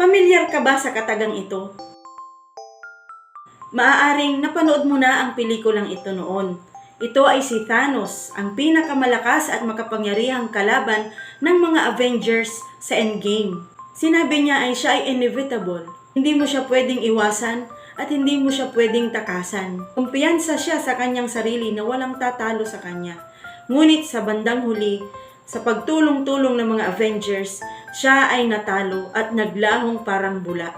Pamilyar ka ba sa katagang ito? Maaaring napanood mo na ang pelikulang ito noon. Ito ay si Thanos, ang pinakamalakas at makapangyarihang kalaban ng mga Avengers sa Endgame. Sinabi niya ay siya ay inevitable. Hindi mo siya pwedeng iwasan at hindi mo siya pwedeng takasan. Kumpiyansa siya sa kanyang sarili na walang tatalo sa kanya. Ngunit sa bandang huli, sa pagtulong-tulong ng mga Avengers, siya ay natalo at naglahong parang bula.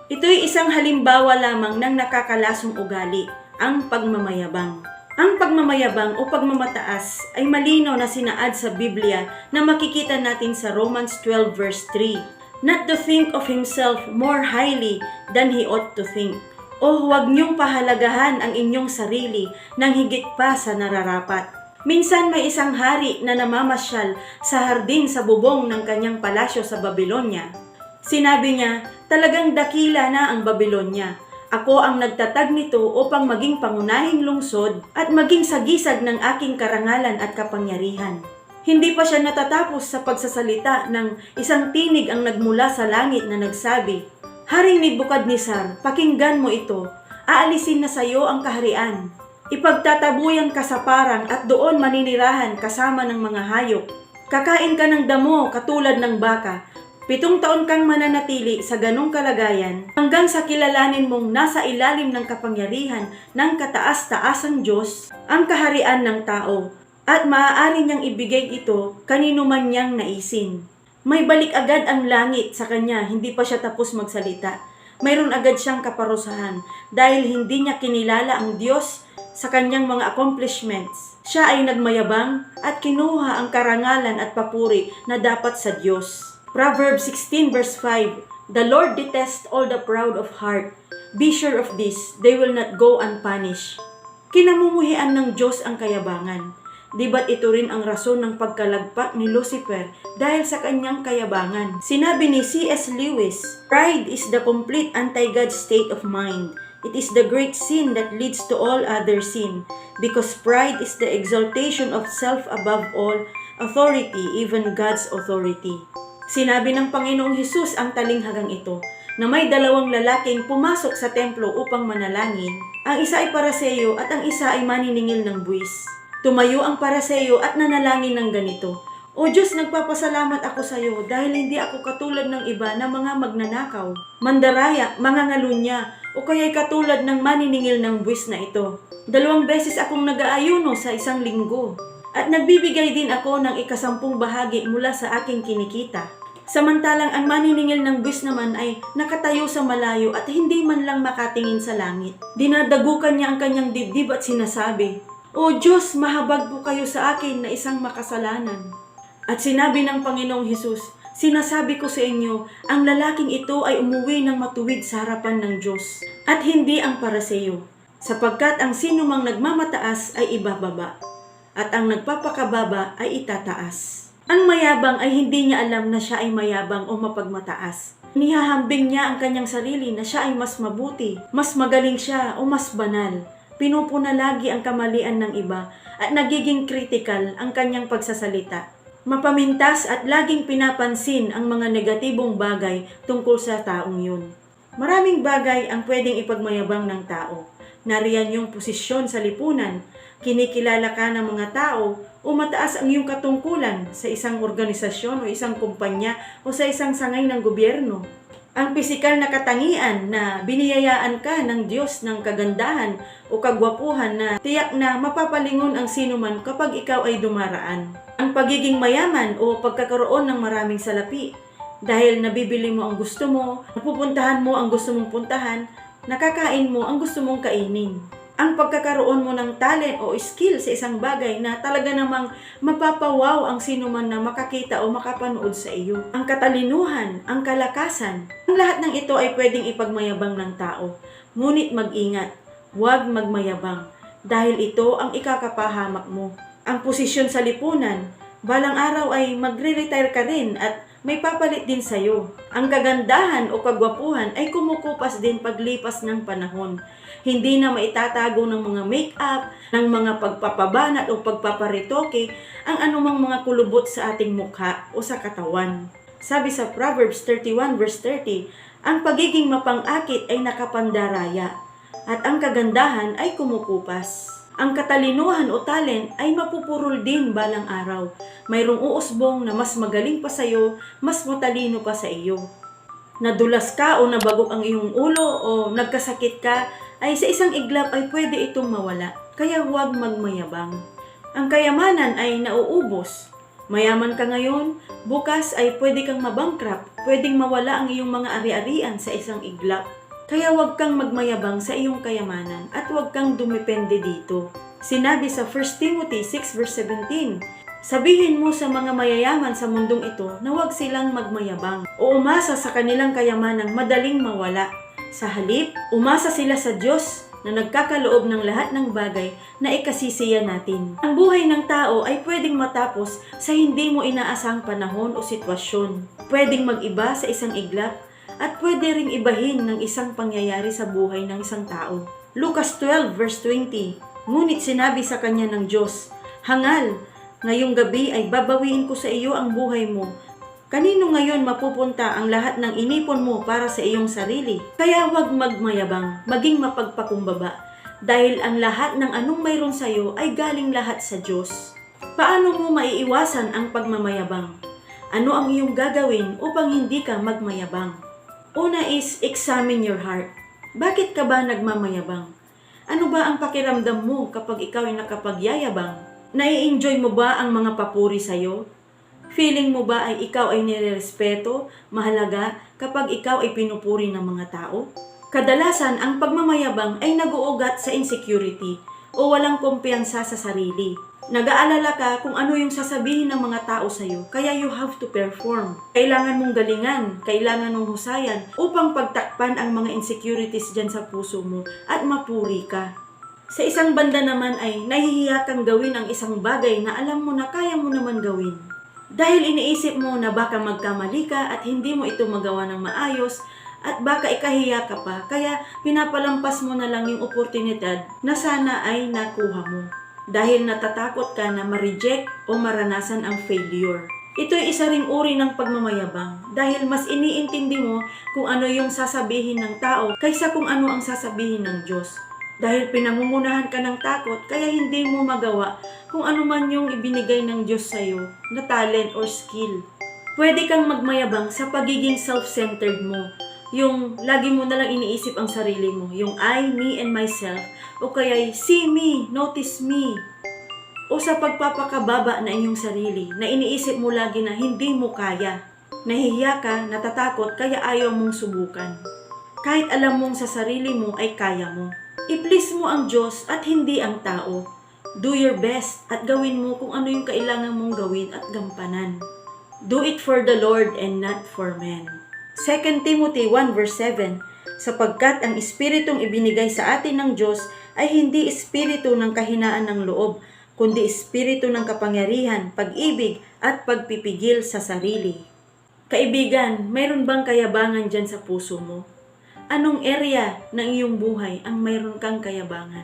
Ito'y isang halimbawa lamang ng nakakalasong ugali, ang pagmamayabang. Ang pagmamayabang o pagmamataas ay malinaw na sinaad sa Biblia na makikita natin sa Romans 12 verse 3. Not to think of himself more highly than he ought to think. O huwag niyong pahalagahan ang inyong sarili ng higit pa sa nararapat. Minsan may isang hari na namamasyal sa hardin sa bubong ng kanyang palasyo sa Babylonia. Sinabi niya, talagang dakila na ang Babylonia. Ako ang nagtatag nito upang maging pangunahing lungsod at maging sagisag ng aking karangalan at kapangyarihan. Hindi pa siya natatapos sa pagsasalita ng isang tinig ang nagmula sa langit na nagsabi, Haring Nebukadnesar, pakinggan mo ito. Aalisin na sa iyo ang kaharian. Ipagtatabuyan ka sa parang at doon maninirahan kasama ng mga hayop. Kakain ka ng damo katulad ng baka. 7 taon kang mananatili sa ganong kalagayan hanggang sa kilalanin mong nasa ilalim ng kapangyarihan ng kataas-taasang Diyos ang kaharian ng tao at maaari niyang ibigay ito kanino man niyang naisin. May balik agad ang langit sa kanya, hindi pa siya tapos magsalita. Mayroon agad siyang kaparusahan dahil hindi niya kinilala ang Diyos sa kanyang mga accomplishments. Siya ay nagmayabang at kinuha ang karangalan at papuri na dapat sa Diyos. Proverbs 16 verse 5, The Lord detests all the proud of heart. Be sure of this, they will not go unpunished. Kinamumuhian ng Diyos ang kayabangan. Di ba't ito rin ang rason ng pagkalagpak ni Lucifer dahil sa kanyang kayabangan? Sinabi ni C.S. Lewis, Pride is the complete anti-God state of mind. It is the great sin that leads to all other sin, because pride is the exaltation of self above all authority, even God's authority. Sinabi ng Panginoong Hesus ang talinghagang ito, na may 2 lalaking pumasok sa templo upang manalangin. Ang isa ay Pariseo at ang isa ay maniningil ng buwis. Tumayo ang Pariseo at nanalangin ng ganito, O Diyos, nagpapasalamat ako sa iyo dahil hindi ako katulad ng iba na mga magnanakaw, mandaraya, mga ngalunya, o kaya'y katulad ng maniningil ng buwis na ito. 2 beses akong nag-aayuno sa isang linggo. At nagbibigay din ako ng 10 bahagi mula sa aking kinikita. Samantalang ang maniningil ng buwis naman ay nakatayo sa malayo at hindi man lang makatingin sa langit. Dinadagukan niya ang kanyang dibdib at sinasabi, O Diyos, mahabag po kayo sa akin na isang makasalanan. At sinabi ng Panginoong Hesus, Sinasabi ko sa inyo, ang lalaking ito ay umuwi ng matuwid sa harapan ng Diyos at hindi ang Pariseo, sapagkat ang sinumang nagmamataas ay ibababa at ang nagpapakababa ay itataas. Ang mayabang ay hindi niya alam na siya ay mayabang o mapagmataas. Nihahambing niya ang kanyang sarili na siya ay mas mabuti, mas magaling siya o mas banal. Pinupuna lagi ang kamalian ng iba at nagiging critical ang kanyang pagsasalita. Mapamintas at laging pinapansin ang mga negatibong bagay tungkol sa taong yun. Maraming bagay ang pwedeng ipagmayabang ng tao. Nariyan yung posisyon sa lipunan, kinikilala ka ng mga tao o mataas ang iyong katungkulan sa isang organisasyon o isang kumpanya o sa isang sangay ng gobyerno. Ang pisikal na katangian na biniyayaan ka ng Diyos ng kagandahan o kagwapuhan na tiyak na mapapalingon ang sinuman kapag ikaw ay dumaraan. Ang pagiging mayaman o pagkakaroon ng maraming salapi dahil nabibili mo ang gusto mo, napupuntahan mo ang gusto mong puntahan, nakakain mo ang gusto mong kainin. Ang pagkakaroon mo ng talent o skill sa isang bagay na talaga namang mapapawaw ang sinuman na makakita o makapanood sa iyo. Ang katalinuhan, ang kalakasan, ang lahat ng ito ay pwedeng ipagmayabang ng tao. Ngunit mag-ingat, huwag magmayabang dahil ito ang ikakapahamak mo. Ang posisyon sa lipunan, balang araw ay magre-retire ka rin at may papalit din sa'yo. Ang kagandahan o kagwapuhan ay kumukupas din paglipas ng panahon. Hindi na maitatago ng mga make-up, ng mga pagpapabanat o pagpaparitoke ang anumang mga kulubot sa ating mukha o sa katawan. Sabi sa Proverbs 31 verse 30, ang pagiging mapang-akit ay nakapandaraya, at ang kagandahan ay kumukupas. Ang katalinuhan o talent ay mapupurol din balang araw. Mayroong uusbong na mas magaling pa sa iyo, mas matalino pa sa iyo. Nadulas ka o nabagok ang iyong ulo o nagkasakit ka, ay sa isang iglap ay pwede itong mawala. Kaya huwag magmayabang. Ang kayamanan ay nauubos. Mayaman ka ngayon, bukas ay pwede kang mabankrupt, pwedeng mawala ang iyong mga ari-arian sa isang iglap. Kaya huwag kang magmayabang sa iyong kayamanan at huwag kang dumepende dito. Sinabi sa 1 Timothy 6 verse 17, sabihin mo sa mga mayayaman sa mundong ito na huwag silang magmayabang o umasa sa kanilang kayamanang madaling mawala. Sa halip, umasa sila sa Diyos na nagkakaloob ng lahat ng bagay na ikasisiya natin. Ang buhay ng tao ay pwedeng matapos sa hindi mo inaasang panahon o sitwasyon. Pwedeng mag-iba sa isang iglap at pwede ring ibahin ng isang pangyayari sa buhay ng isang tao. Lucas 12 verse 20, ngunit sinabi sa kanya ng Diyos, hangal, ngayong gabi ay babawiin ko sa iyo ang buhay mo. Kanino ngayon mapupunta ang lahat ng inipon mo para sa iyong sarili? Kaya huwag magmayabang, maging mapagpakumbaba, dahil ang lahat ng anong mayroon sa iyo ay galing lahat sa Diyos. Paano mo maiiwasan ang pagmamayabang? Ano ang iyong gagawin upang hindi ka magmayabang? Una is, examine your heart. Bakit ka ba nagmamayabang? Ano ba ang pakiramdam mo kapag ikaw ay nakapagyayabang? Nai-enjoy mo ba ang mga papuri sa iyo? Feeling mo ba ay ikaw ay nirerespeto, mahalaga kapag ikaw ay pinupuri ng mga tao? Kadalasan, ang pagmamayabang ay nag-uugat sa insecurity o walang kumpiyansa sa sarili. Nag-aalala ka kung ano yung sasabihin ng mga tao sa iyo, kaya you have to perform. Kailangan mong galingan, kailangan mong husayan upang pagtakpan ang mga insecurities dyan sa puso mo at mapuri ka. Sa isang banda naman ay nahihiya kang gawin ang isang bagay na alam mo na kaya mo naman gawin. Dahil iniisip mo na baka magkamali ka at hindi mo ito magawa ng maayos at baka ikahiya ka pa, kaya pinapalampas mo na lang yung oportunidad na sana ay nakuha mo. Dahil natatakot ka na ma-reject o maranasan ang failure. Ito'y isa ring uri ng pagmamayabang dahil mas iniintindi mo kung ano yung sasabihin ng tao kaysa kung ano ang sasabihin ng Diyos. Dahil pinangungunahan ka ng takot, kaya hindi mo magawa kung ano man yung ibinigay ng Diyos sa'yo na talent or skill. Pwede kang magmayabang sa pagiging self-centered mo. Yung lagi mo nalang iniisip ang sarili mo. Yung I, me, and myself. O kaya see me, notice me. O sa pagpapakababa na inyong sarili, na iniisip mo lagi na hindi mo kaya. Nahihiya ka, natatakot, kaya ayaw mong subukan. Kahit alam mong sa sarili mo ay kaya mo. I-please mo ang Diyos at hindi ang tao. Do your best at gawin mo kung ano yung kailangan mong gawin at gampanan. Do it for the Lord and not for men. 2 Timothy 1 verse 7, sapagkat ang espiritong ibinigay sa atin ng Diyos ay hindi espiritu ng kahinaan ng loob, kundi espiritu ng kapangyarihan, pag-ibig at pagpipigil sa sarili. Kaibigan, mayroon bang kayabangan dyan sa puso mo? Anong area ng iyong buhay ang mayroon kang kayabangan?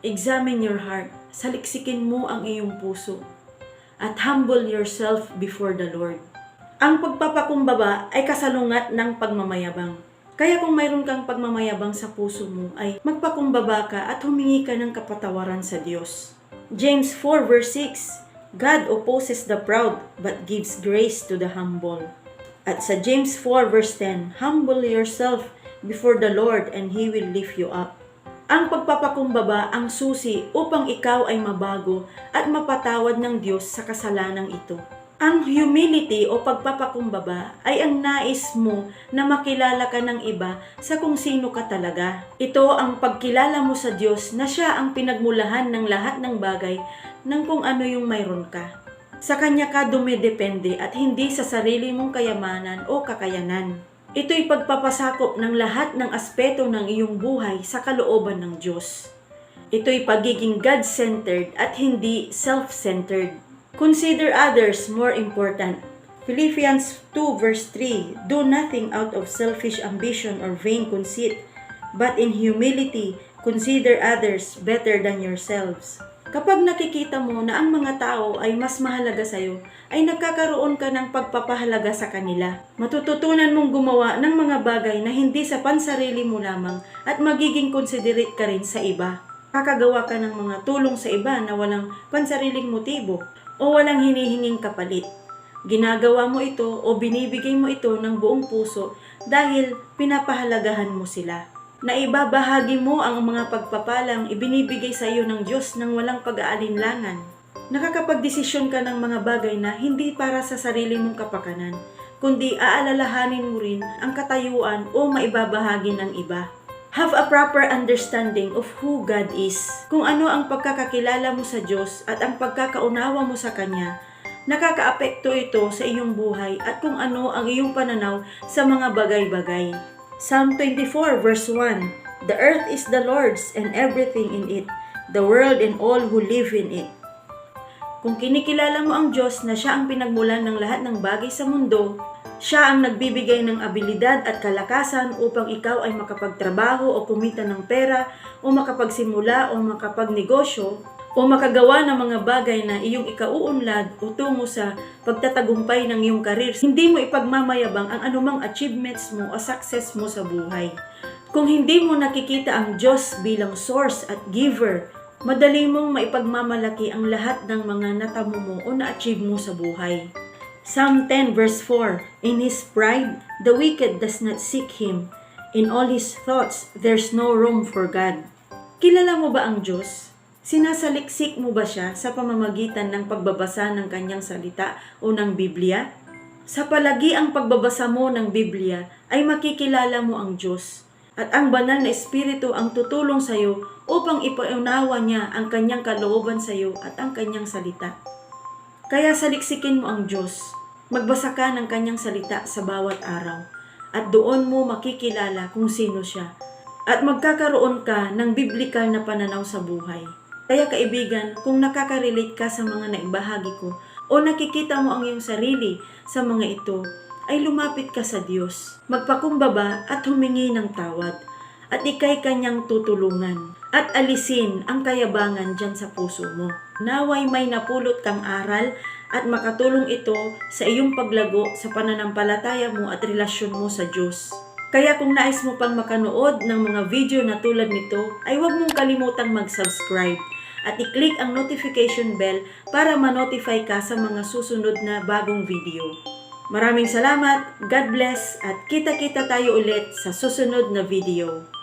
Examine your heart, saliksikin mo ang iyong puso, at humble yourself before the Lord. Ang pagpapakumbaba ay kasalungat ng pagmamayabang. Kaya kung mayroon kang pagmamayabang sa puso mo, ay magpakumbaba ka at humingi ka ng kapatawaran sa Diyos. James 4 verse 6, God opposes the proud, but gives grace to the humble. At sa James 4 verse 10, humble yourself before the Lord and He will lift you up. Ang pagpapakumbaba ang susi upang ikaw ay mabago at mapatawad ng Diyos sa kasalanang ito. Ang humility o pagpapakumbaba ay ang nais mo na makilala ka ng iba sa kung sino ka talaga. Ito ang pagkilala mo sa Diyos na Siya ang pinagmulahan ng lahat ng bagay ng kung ano yung mayroon ka. Sa Kanya ka dumidepende at hindi sa sarili mong kayamanan o kakayanan. Ito'y pagpapasakop ng lahat ng aspeto ng iyong buhay sa kalooban ng Diyos. Ito'y pagiging God-centered at hindi self-centered. Consider others more important. Philippians 2 verse 3, do nothing out of selfish ambition or vain conceit, but in humility consider others better than yourselves. Kapag nakikita mo na ang mga tao ay mas mahalaga sa'yo, ay nagkakaroon ka ng pagpapahalaga sa kanila. Matututunan mong gumawa ng mga bagay na hindi sa pansarili mo lamang at magiging considerate ka rin sa iba. Kakagawa ka ng mga tulong sa iba na walang pansariling motibo o walang hinihinging kapalit. Ginagawa mo ito o binibigay mo ito ng buong puso dahil pinapahalagahan mo sila. Naibabahagi mo ang mga pagpapalang ibinibigay sa iyo ng Diyos ng walang pag-aalinlangan. Nakakapagdesisyon ka ng mga bagay na hindi para sa sarili mong kapakanan, kundi aalalahanin mo rin ang katayuan o maibabahagi ng iba. Have a proper understanding of who God is. Kung ano ang pagkakakilala mo sa Diyos at ang pagkakaunawa mo sa Kanya, nakakaapekto ito sa iyong buhay at kung ano ang iyong pananaw sa mga bagay-bagay. Psalm 24 verse 1, The earth is the Lord's and everything in it, the world and all who live in it. Kung kinikilala mo ang Diyos na Siya ang pinagmulan ng lahat ng bagay sa mundo, Siya ang nagbibigay ng abilidad at kalakasan upang ikaw ay makapagtrabaho o kumita ng pera o makapagsimula o makapagnegosyo o makagawa ng mga bagay na iyong ikauunlad o tungo sa pagtatagumpay ng iyong karir. Hindi mo ipagmamayabang ang anumang achievements mo o success mo sa buhay. Kung hindi mo nakikita ang Diyos bilang source at giver, madali mong maipagmamalaki ang lahat ng mga natamo mo o na-achieve mo sa buhay. Psalm 10 verse 4, In his pride, the wicked does not seek Him. In all his thoughts, there's no room for God. Kilala mo ba ang Diyos? Sinasaliksik mo ba siya sa pamamagitan ng pagbabasa ng kanyang salita o ng Biblia? Sa palagi ang pagbabasa mo ng Biblia ay makikilala mo ang Diyos at ang banal na Espiritu ang tutulong sa iyo upang ipaunawa niya ang kanyang kalooban sa iyo at ang kanyang salita. Kaya saliksikin mo ang Diyos. Magbasa ka ng kanyang salita sa bawat araw at doon mo makikilala kung sino siya at magkakaroon ka ng biblikal na pananaw sa buhay. Kaya kaibigan, kung nakaka-relate ka sa mga naibahagi ko o nakikita mo ang iyong sarili sa mga ito, ay lumapit ka sa Diyos, magpakumbaba at humingi ng tawad, at ikay kanyang tutulungan, at alisin ang kayabangan dyan sa puso mo. Naway may napulot kang aral at makatulong ito sa iyong paglago sa pananampalataya mo at relasyon mo sa Diyos. Kaya kung nais mo pang makanood ng mga video na tulad nito, ay huwag mong kalimutang mag-subscribe at i-click ang notification bell para ma-notify ka sa mga susunod na bagong video. Maraming salamat, God bless, at kita-kita tayo ulit sa susunod na video.